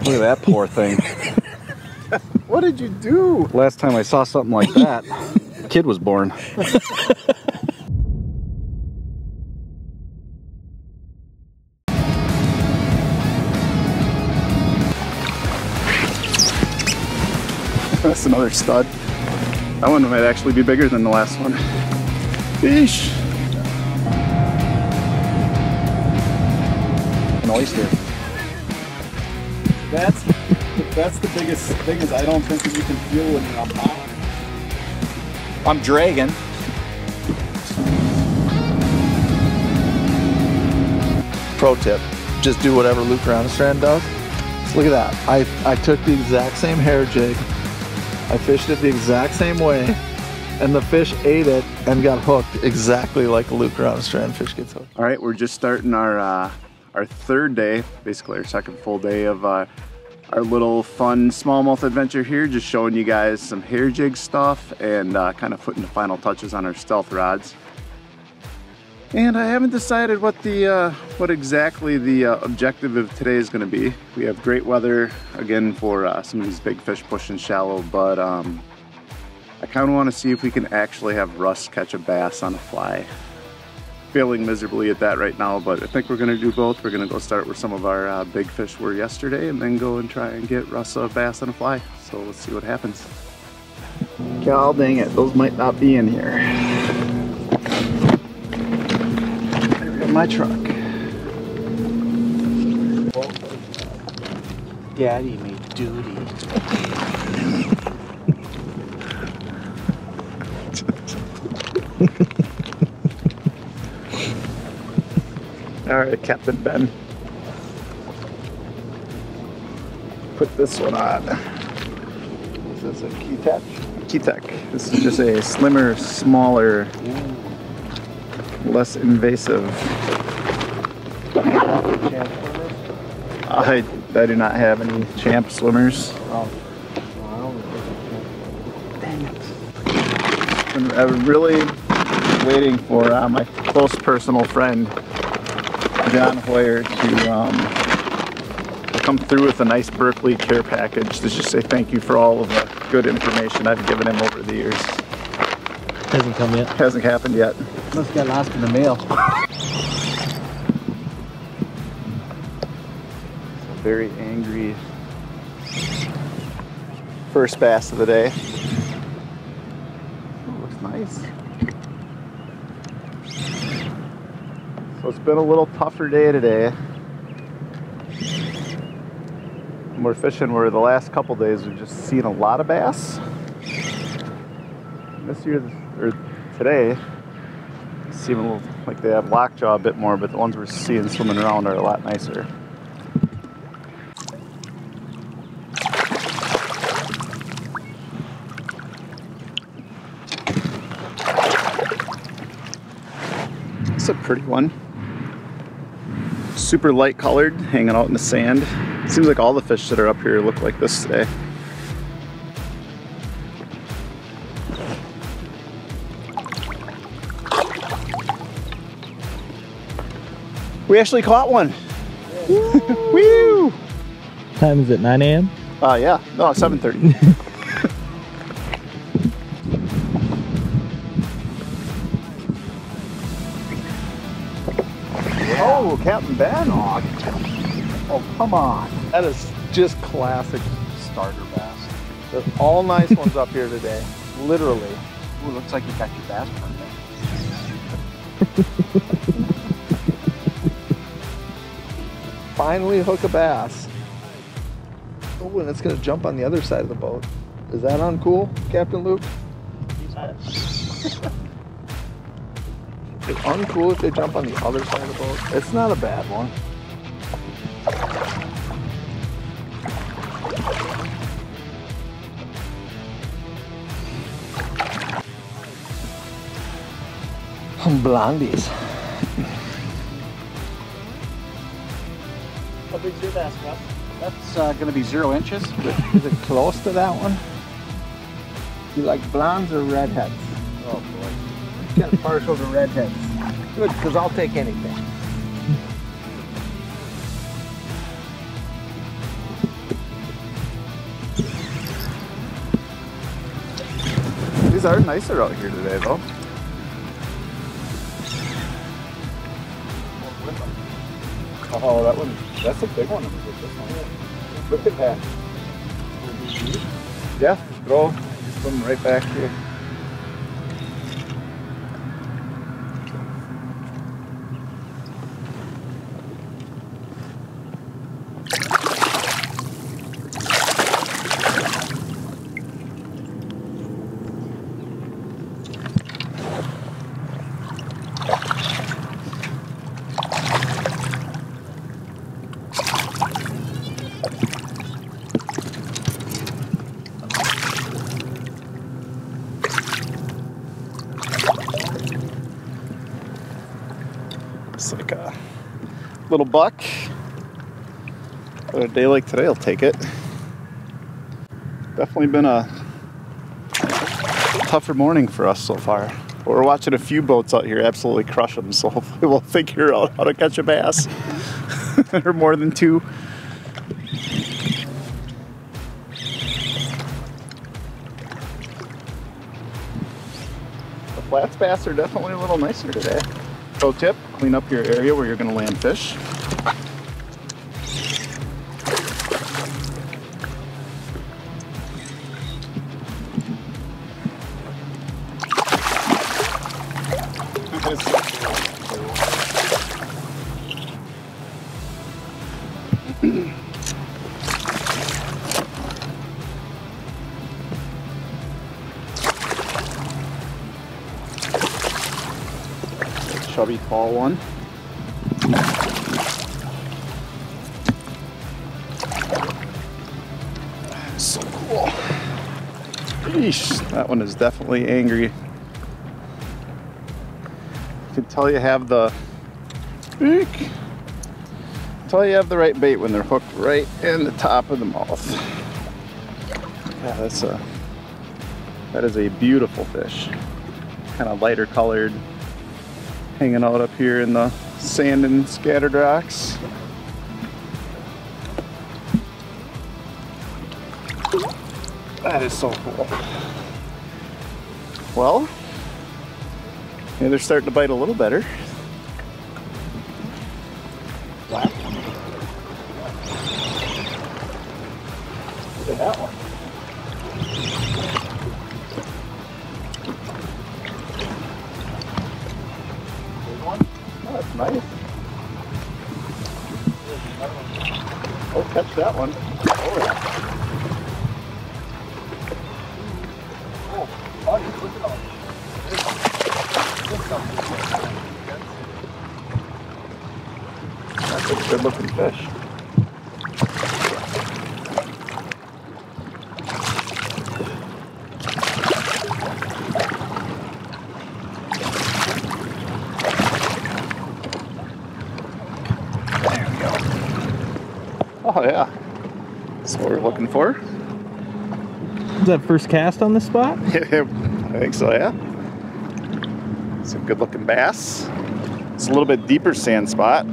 Look at that poor thing. What did you do? Last time I saw something like that, a kid was born. That's another stud. That one might actually be bigger than the last one. Fish. An oyster. That's the biggest thing is I don't think that you can feel when you're on top. I'm dragging. Pro tip, just do whatever Luke Rounstrand does. So look at that. I took the exact same hair jig. I fished it the exact same way. And the fish ate it and got hooked exactly like a Luke Rounstrand fish gets hooked. All right, we're just starting our third day, basically our second full day of our little fun smallmouth adventure here, just showing you guys some hair jig stuff and kind of putting the final touches on our stealth rods. And I haven't decided what exactly the objective of today is going to be. We have great weather again for some of these big fish pushing shallow, but I kind of want to see if we can actually have Russ catch a bass on a fly. Failing miserably at that right now, but I think we're going to do both. We're going to go start where some of our big fish were yesterday and then go and try and get Russ a bass on a fly. So let's see what happens. God dang it, those might not be in here. There we go, my truck. Daddy made duty. All right, Captain Ben. Put this one on. Is this a Keytech? Keytech. This is just a slimmer, smaller, less invasive. I do not have any champ swimmers. Dang it. I'm really waiting for my close personal friend John Hoyer to come through with a nice Berkeley care package to just say thank you for all of the good information I've given him over the years. Hasn't come yet. Hasn't happened yet. Must get lost in the mail. Very angry first bass of the day. Oh, looks nice. So it's been a little tougher day today. We're fishing where the last couple days we've just seen a lot of bass. This year, or today, seem a little like they have lockjaw a bit more, but the ones we're seeing swimming around are a lot nicer. It's a pretty one. Super light colored, hanging out in the sand. Seems like all the fish that are up here look like this today. We actually caught one. Woo! Time is it 9 a.m.? Yeah, no, 7:30. Oh, Captain Ben. Oh, come on. That is just classic starter bass. There's all nice ones up here today. Literally. Ooh, looks like you got your bass permit. Finally hook a bass. Oh, and it's going to jump on the other side of the boat. Is that uncool, Captain Luke? It's uncool if they jump on the other side of the boat. It's not a bad one. Blondies. How big's your bass, Russ? That's going to be 0 inches. Is it close to that one? You like blondes or redheads? Oh boy. Kind of partial to redheads. Good, because I'll take anything. These are nicer out here today, though. Oh, that one, that's a big one. Look at that. Yeah, throw them right back here. Looks like a little buck. But a day like today will take it. Definitely been a tougher morning for us so far. But we're watching a few boats out here absolutely crush them, so hopefully we'll figure out how to catch a bass. Or more than two. The flats bass are definitely a little nicer today. Pro tip, clean up your area where you're going to land fish. Chubby tall one. So cool. Yeesh, that one is definitely angry. You can tell you have the right bait when they're hooked right in the top of the mouth. Yeah, that is a beautiful fish. Kind of lighter colored, hanging out up here in the sand and scattered rocks. That is so cool. Well, yeah, they're starting to bite a little better. Wow. Look at that one. Oh, that's nice. Oh, catch that one. Oh, yeah. Oh, look at all. That's a good looking fish. Oh yeah, that's what we're looking for. Is that first cast on this spot? I think so, yeah. It's a good looking bass. It's a little bit deeper sand spot.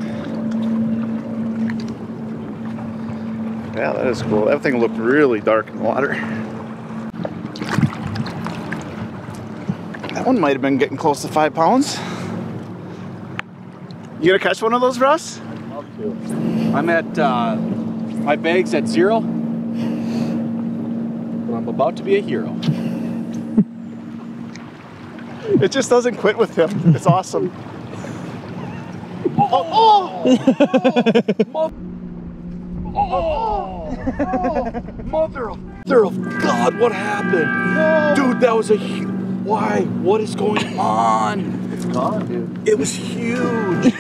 Yeah, that is cool. That thing looked really dark in the water. That one might have been getting close to 5 pounds. You gonna catch one of those, Russ? I'm at, my bag's at 0. But I'm about to be a hero. It just doesn't quit with him. It's awesome. Mother of God, what happened? No. Dude, that was why? What is going on? It's gone, dude. It was huge.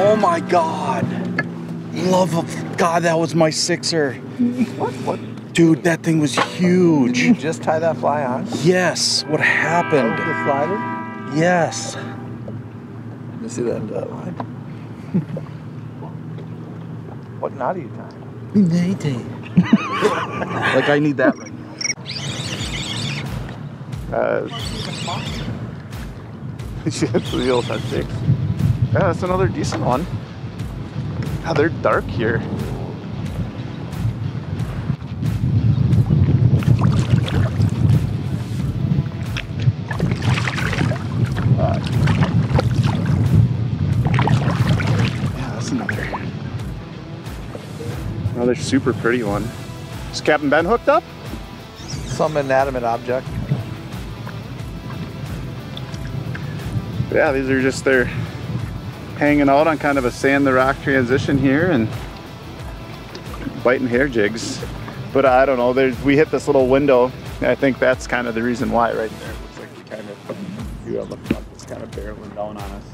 Oh my God. Love of God, that was my 6er. What? Dude, that thing was huge. Did you just tie that fly on? Yes, what happened? The slider? Yes. Let me see that line. What knot are you tying? Like I need that right now. She hit the wheels at 6. Yeah, that's another decent one. God, they're dark here. Another super pretty one. Is Captain Ben hooked up? Some inanimate object. Yeah, these are just they're hanging out on kind of a sand to rock transition here and biting hair jigs. But I don't know, we hit this little window. I think that's kind of the reason why right there. It looks like we kind of do have a front that's kind of barreling down on us.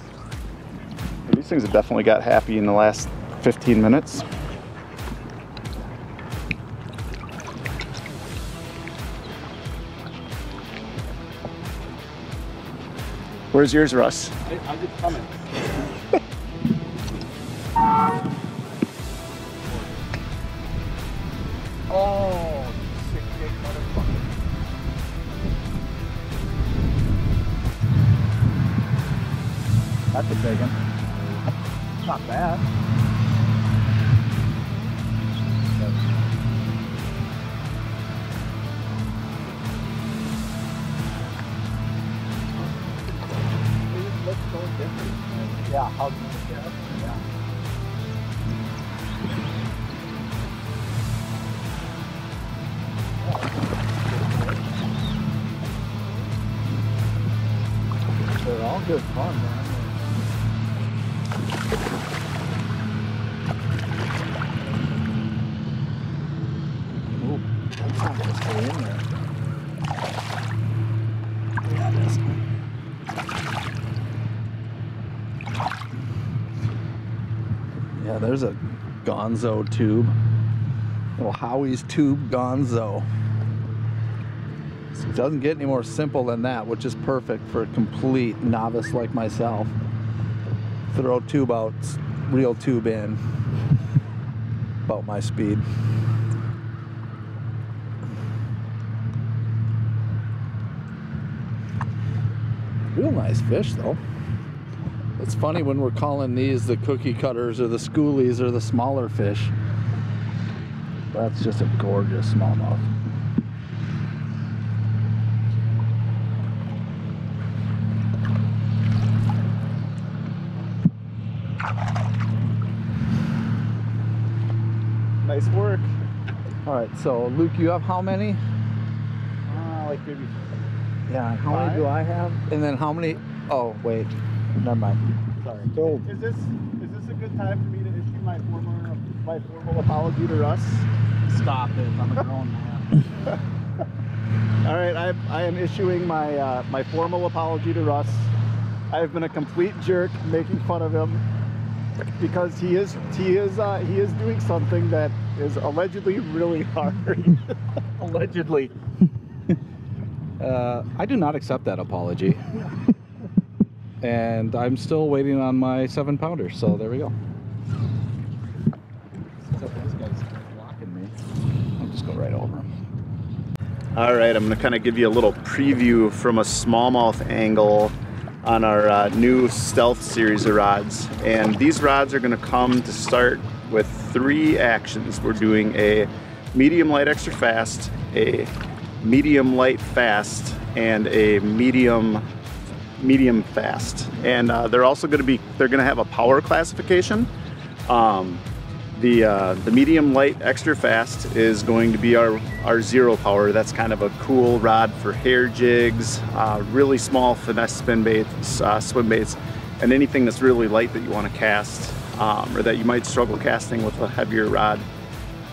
But these things have definitely got happy in the last 15 minutes. Where's yours, Russ? I'm just coming. Oh, sick big motherfucker. That's a big one. Not bad. Yeah, how do you get it? Yeah. They're all good fun, man. Ooh, that's not gonna stay in there. Yeah, it is. Yeah, there's a gonzo tube. Little Howie's tube gonzo. It doesn't get any more simple than that, which is perfect for a complete novice like myself. Throw tube out, reel tube in. About my speed. Real nice fish though. It's funny when we're calling these the cookie cutters or the schoolies or the smaller fish. That's just a gorgeous smallmouth. Nice work. All right, so Luke, you have how many? Like maybe. Yeah, how many do I have? And then how many? Oh, wait, never mind. Sorry. So, Is this a good time for me to issue my formal apology to Russ? stop it. I'm a grown man. All right, I am issuing my my formal apology to Russ. I have been a complete jerk making fun of him because he is doing something that is allegedly really hard. Allegedly. I do not accept that apology. And I'm still waiting on my 7-pounder, so there we go. Except this guy's blocking me. I'll just go right over him. All right, I'm gonna kind of give you a little preview from a smallmouth angle on our new Stealth series of rods. And these rods are gonna come to start with 3 actions. We're doing a medium light extra fast, a medium light fast, and a medium fast. And they're also they're gonna have a power classification. The medium light extra fast is going to be our 0 power. That's kind of a cool rod for hair jigs, really small finesse spin baits, swim baits, and anything that's really light that you want to cast, or that you might struggle casting with a heavier rod.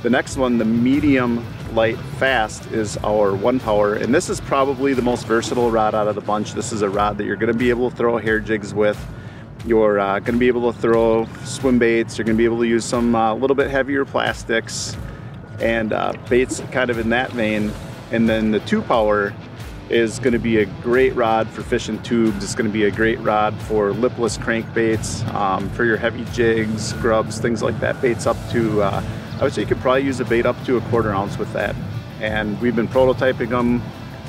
The next one, the medium light fast, is our 1 power, and this is probably the most versatile rod out of the bunch. This is a rod that you're going to be able to throw hair jigs with. You're going to be able to throw swim baits. You're going to be able to use some little bit heavier plastics and baits kind of in that vein. And then the 2 power is going to be a great rod for fishing tubes. It's going to be a great rod for lipless crankbaits, for your heavy jigs, grubs, things like that. Baits up to, I would say you could probably use a bait up to a 1/4 ounce with that. And we've been prototyping them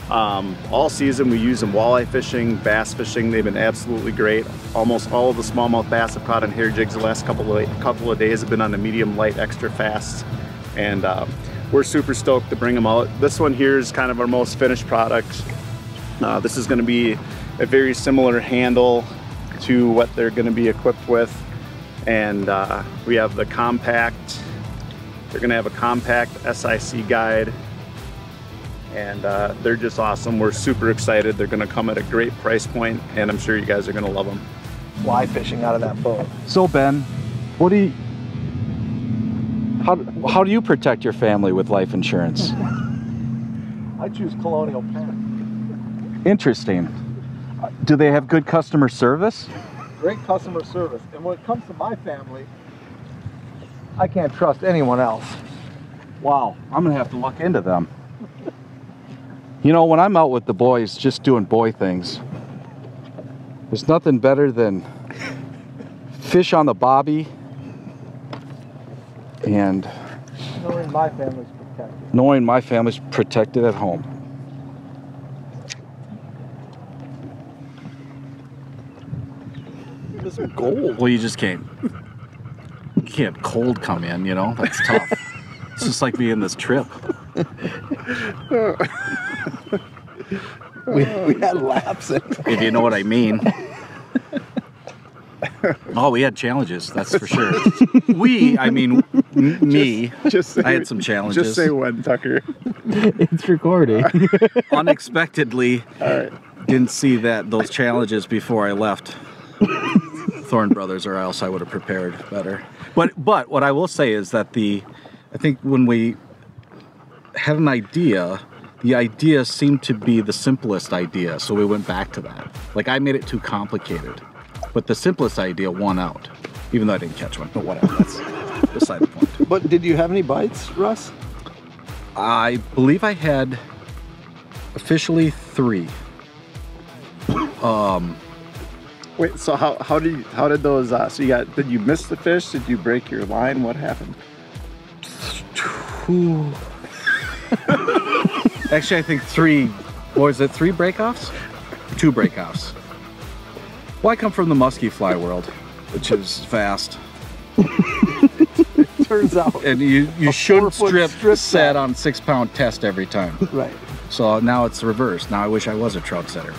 all season. We use them walleye fishing, bass fishing. They've been absolutely great. Almost all of the smallmouth bass I've caught on hair jigs the last couple of days have been on the medium light extra fast, and we're super stoked to bring them out. This one here is kind of our most finished product. This is going to be a very similar handle to what they're going to be equipped with, and we have the compact They're gonna have a compact SIC guide, and they're just awesome. We're super excited. They're gonna come at a great price point, and I'm sure you guys are gonna love them. Fly fishing out of that boat. So Ben, what do you, how do you protect your family with life insurance? I choose Colonial Penn. Interesting. Do they have good customer service? Great customer service. And when it comes to my family, I can't trust anyone else. Wow, I'm gonna have to look into them. You know, when I'm out with the boys just doing boy things, there's nothing better than fish on the bobby and Knowing my family's protected. knowing my family's protected at home. This is gold. Well, you just can't cold come in, you know, that's tough. It's just like being this trip. We had laps in. If you know what I mean. Oh, we had challenges, that's for sure. I mean me. Just say, I had some challenges. Just say when, Tucker. It's recording. Unexpectedly, All right. didn't see those challenges before I left Thorne Brothers, or else I would have prepared better. But what I will say is that I think when we had an idea, the idea seemed to be the simplest idea, so we went back to that. Like, I made it too complicated, but the simplest idea won out, even though I didn't catch one. But whatever, that's beside the point. But did you have any bites, Russ? I believe I had officially 3. Wait, so how did those? So did you miss the fish? Did you break your line? What happened? Actually, I think 3. What was it? 3 breakoffs? 2 breakoffs. Well, I come from the musky fly world, which is fast. Turns out. And you shouldn't 4-foot strip set on 6-pound test every time. Right. So now it's reversed. Now I wish I was a trout setter.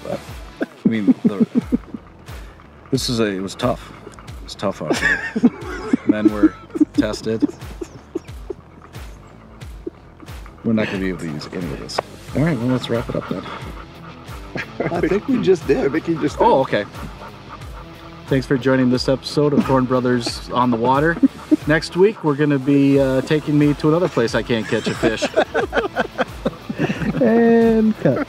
But I mean, it was tough. It was tough out here. Men were tested. We're not going to be able to use any of this. All right, well, let's wrap it up then. I think we just did. I think you just did. Oh, okay. Thanks for joining this episode of Thorne Brothers on the Water. Next week, we're going to be taking me to another place I can't catch a fish. And cut.